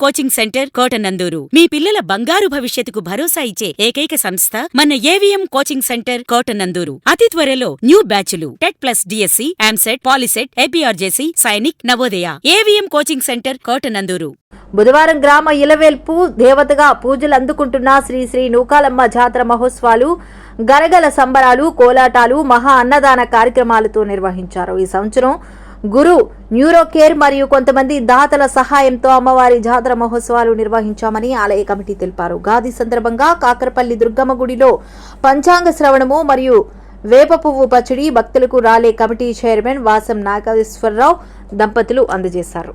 Coaching centre Kotananduru మీ పిల్లల బంగారు భవిష్యత్తుకు భరోసా ఇచ్చే ఏకైక సంస్థ మన ఏవిఎం కోచింగ్ సెంటర్ కోటనందూరు. అతి త్వరలో న్యూ బ్యాచ్లు టెట్ ప్లస్ డిఎస్సి, ఆమ్సెట్, POLYCET, APRJC, Sainik, Navodaya. AVM coaching centre Kotananduru. బుధవారం గ్రామ ఇలవేల్పు దేవతగా పూజలు అందుకుంటున్న శ్రీ శ్రీ నూకాలమ్మ జాతర మహోత్సవాలు గరగల సంబరాలు, కోలాటాలు, మహా అన్నదాన కార్యక్రమాలతో నిర్వహించారు. ఈ సంవత్సరం గురు న్యూరోకేర్ మరియు కొంతమంది దాతల సహాయంతో అమ్మవారి జాతర మహోత్సవాలు నిర్వహించామని ఆలయ కమిటీ తెలిపారు. గాది సందర్భంగా కాకరపల్లి దుర్గమ్మ గుడిలో పంచాంగ శ్రవణము మరియు వేప పువ్వు పచ్చడి భక్తులకు రాలే కమిటీ చైర్మన్ వాసం నాగేశ్వరరావు దంపతులు అందజేశారు.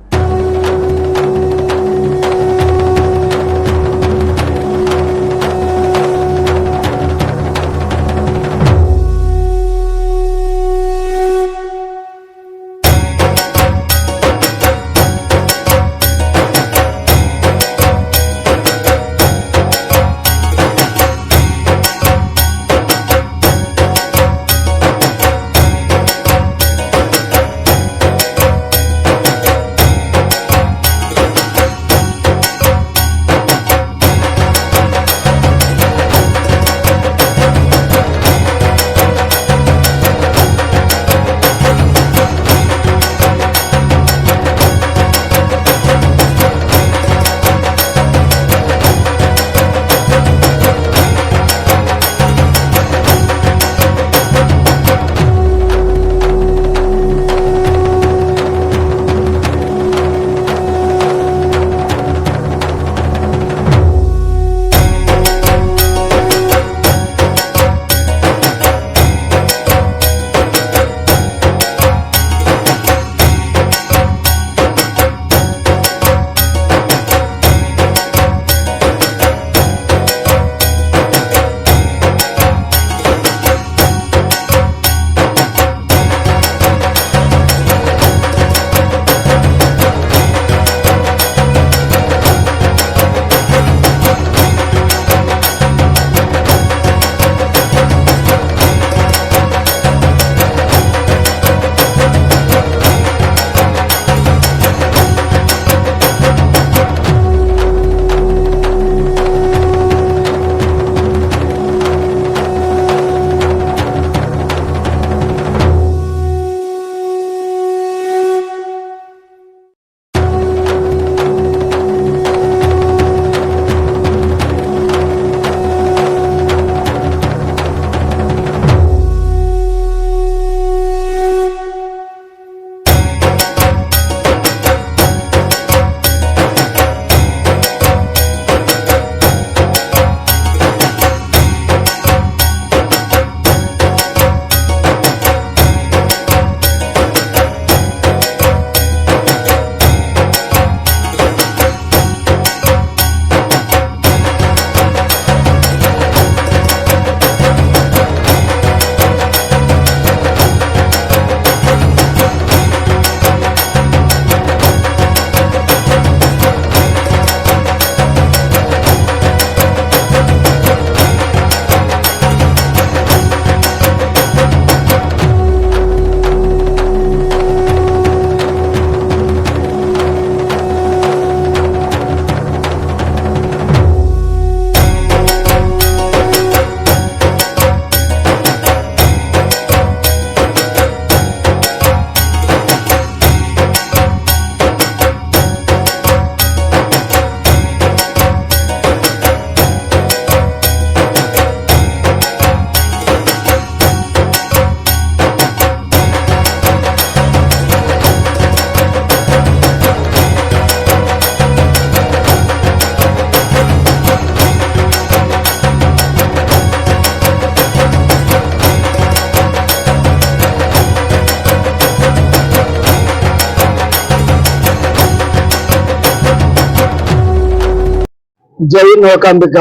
జై నౌకాంబిక,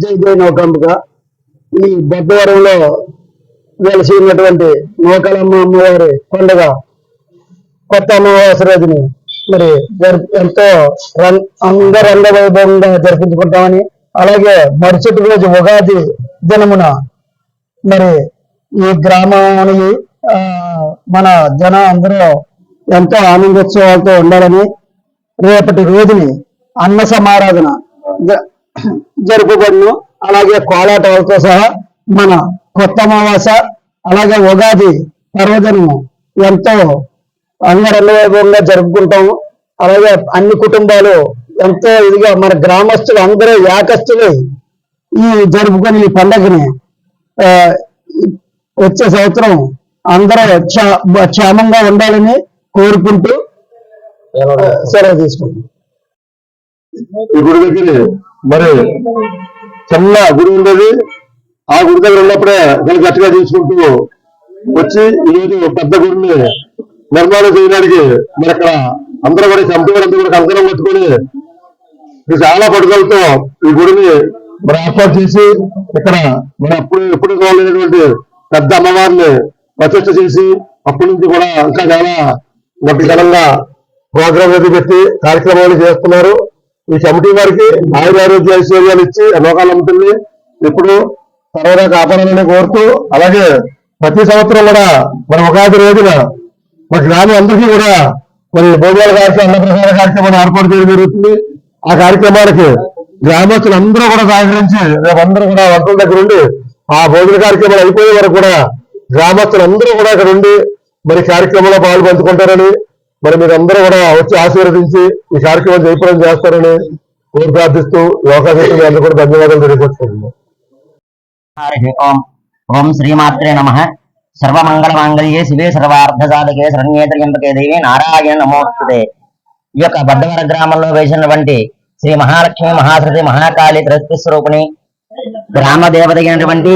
జై జై నౌకాంబిక. ఈ బొద్దవరంలో వెలిసి ఉన్నటువంటి నూకాలమ్మ అమ్మవారి పండుగ కొత్త అమావాస్య రోజుని మరి ఎంతో అంగరంగ వైభవంగా జరిపించుకుంటామని, అలాగే మరుసటి రోజు ఉగాది దినమున మరి ఈ గ్రామానికి మన జన అందరూ ఎంతో ఆనందోత్సవాలతో ఉండాలని రేపటి రోజుని అన్న సమారాధన జరుపుబడును. అలాగే కోలాటాలతో సహా మన కొత్త అమావాస్య అలాగే ఉగాది పర్వదినం ఎంతో అంగరంగ వైభవంగా జరుపుకుంటాము. అలాగే అన్ని కుటుంబాలు ఎంతో ఇదిగా మన గ్రామస్తులు అందరూ ఏకస్తులు ఈ జరుపుకొని ఈ పండగని వచ్చే సంవత్సరం అందరూ క్షేమంగా ఉండాలని కోరుకుంటూ సెలవు తీసుకుంటాం. ఈ గుడి దగ్గర మరి చిన్న గుడి ఉండేది. ఆ గుడి దగ్గర ఉన్నప్పుడే దాన్ని గట్టిగా తీసుకుంటూ వచ్చి ఈరోజు పెద్ద గుడిని నిర్మాణం చేయడానికి మరి అక్కడ అందరూ కూడా చంపేవారంతా కూడా కంకణం పట్టుకొని చాలా పట్టుదలతో ఈ గుడిని మరి ఏర్పాటు చేసి ఇక్కడ మరి ఎప్పుడు కావాలనేటువంటి పెద్ద అమ్మవారిని ప్రతిష్ఠ చేసి అప్పటి నుంచి కూడా ఇంకా చాలా గట్టి ఘనంగా ప్రోగ్రాం అది పెట్టి కార్యక్రమాలు చేస్తున్నారు. ఈ కమిటీ వారికి ఆయురారోగ్య ఐశ్వర్యాలు ఇచ్చి లోకాలంతుంది ఎప్పుడు సర్వదా కాపాడాలని కోరుతూ, అలాగే ప్రతి సంవత్సరం కూడా మన ఉగాది రోజున మన గ్రామం అందరికీ కూడా మరి భోజనాల కార్యక్రమం అన్నప్రసాద కార్యక్రమాన్ని ఏర్పాటు చేయడం జరుగుతుంది. ఆ కార్యక్రమానికి గ్రామస్తులు అందరూ కూడా సహకరించి రేపు అందరూ కూడా వంటల దగ్గర ఉండి ఆ భోజన కార్యక్రమాలు అయిపోయే వరకు కూడా గ్రామస్తులు అందరూ కూడా ఇక్కడ ఉండి మరి కార్యక్రమంలో పాలు పంచుకుంటారని, మరి మీరు అందరూ కూడా వచ్చి ఆశీర్వదించి ఈ కార్యక్రమం జయప్రదం చేస్తారని కోరి ప్రార్థిస్తూ లోకాశక్తి అందరూ కూడా ధన్యవాదాలు తెలియజేస్తున్నాను. ఓం శ్రీమాత్రే నమః. సర్వమంగళ మాంగళ్యే శివే సర్వార్థ సాధకే శరణ్యే త్ర్యంబకే దేవి నారాయణ నమోస్తుతే. ఈ యొక్క బద్దవర గ్రామంలో వేసినటువంటి శ్రీ మహాలక్ష్మి మహాసరస్వతి మహాకాళి త్రిశక్తి స్వరూపిణి గ్రామ దేవత అయినటువంటి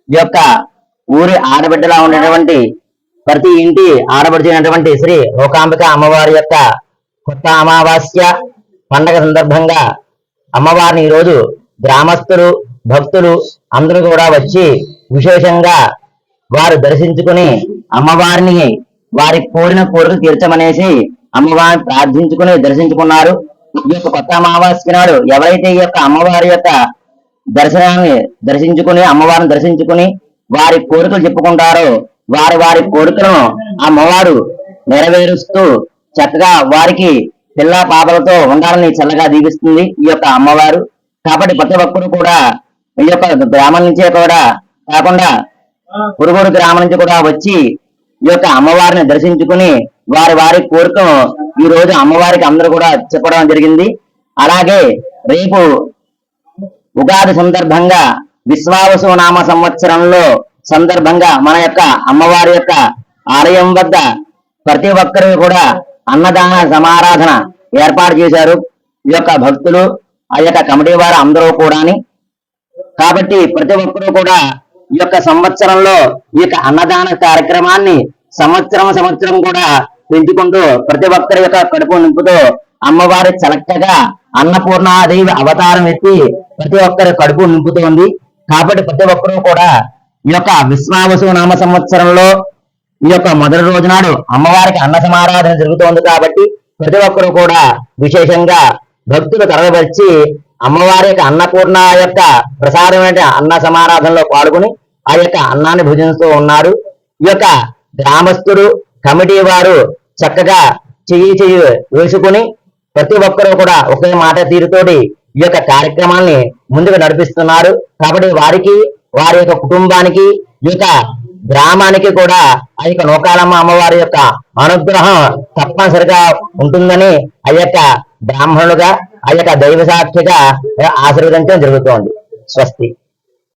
ఈ యొక్క ఊరి ఆడబిడ్డలా ఉండేటువంటి ప్రతి ఇంటి ఆడబడిచినటువంటి శ్రీ లోకాంబిక అమ్మవారి యొక్క కొత్త అమావాస్య పండగ సందర్భంగా అమ్మవారిని ఈరోజు గ్రామస్తులు భక్తులు అందరూ కూడా వచ్చి విశేషంగా వారు దర్శించుకుని అమ్మవారిని వారి కోరిన కోరికలు తీర్చమనేసి అమ్మవారిని ప్రార్థించుకుని దర్శించుకున్నారు. ఈ యొక్క కొత్త అమావాస్య నాడు ఎవరైతే ఈ యొక్క అమ్మవారి యొక్క దర్శనాన్ని దర్శించుకుని అమ్మవారిని దర్శించుకుని వారి కోరికలు చెప్పుకుంటారో వారి వారి కోరికలను అమ్మవారు నెరవేరుస్తూ చక్కగా వారికి పిల్ల పాపలతో ఉండాలని చల్లగా దీవిస్తుంది ఈ యొక్క అమ్మవారు. కాబట్టి ప్రతి ఒక్కరు కూడా ఈ యొక్క గ్రామం నుంచే కూడా కాకుండా పురుగురు గ్రామం నుంచి కూడా వచ్చి ఈ యొక్క అమ్మవారిని దర్శించుకుని వారి వారి కోరికను ఈ రోజు అమ్మవారికి అందరూ కూడా చెప్పడం జరిగింది. అలాగే రేపు ఉగాది సందర్భంగా విశ్వావసు నామ సంవత్సరంలో సందర్భంగా మన యొక్క అమ్మవారి యొక్క ఆలయం వద్ద ప్రతి ఒక్కరు కూడా అన్నదాన సమారాధన ఏర్పాటు చేశారు ఈ యొక్క భక్తులు ఆ యొక్క కమిటీ వారు అందరూ కూడాని. కాబట్టి ప్రతి ఒక్కరూ కూడా ఈ యొక్క సంవత్సరంలో ఈ యొక్క అన్నదాన కార్యక్రమాన్ని సంవత్సరం కూడా పెంచుకుంటూ ప్రతి ఒక్కరి యొక్క కడుపు నింపుతూ అమ్మవారి చలక్కగా అన్నపూర్ణాదేవి అవతారం ఎత్తి ప్రతి ఒక్కరి కడుపు నింపుతోంది. కాబట్టి ప్రతి ఒక్కరూ కూడా ఈ యొక్క విశ్వావసు నామ సంవత్సరంలో ఈ యొక్క మొదటి రోజు నాడు అమ్మవారికి అన్న సమారాధన జరుగుతోంది. కాబట్టి ప్రతి ఒక్కరూ కూడా విశేషంగా భక్తులు తరలివచ్చి అమ్మవారి యొక్క అన్నపూర్ణ యొక్క ప్రసాదమైన అన్న సమారాధనలో పాల్గొని ఆ యొక్క అన్నాన్ని భుజిస్తూ ఉన్నారు. ఈ యొక్క గ్రామస్తులు కమిటీ వారు చక్కగా చెయ్యి వేసుకుని ప్రతి ఒక్కరూ కూడా ఒకే మాట తీరుతోటి ఈ యొక్క కార్యక్రమాన్ని ముందుకు నడిపిస్తున్నారు. కాబట్టి వారికి వారి యొక్క కుటుంబానికి ఈ యొక్క గ్రామానికి కూడా ఆ యొక్క నూకాలమ్మ అమ్మవారి యొక్క అనుగ్రహం తప్పనిసరిగా ఉంటుందని ఆ యొక్క బ్రాహ్మణులుగా ఆ యొక్క దైవ సాక్షిగా ఆశీర్వదించడం జరుగుతోంది. స్వస్తి.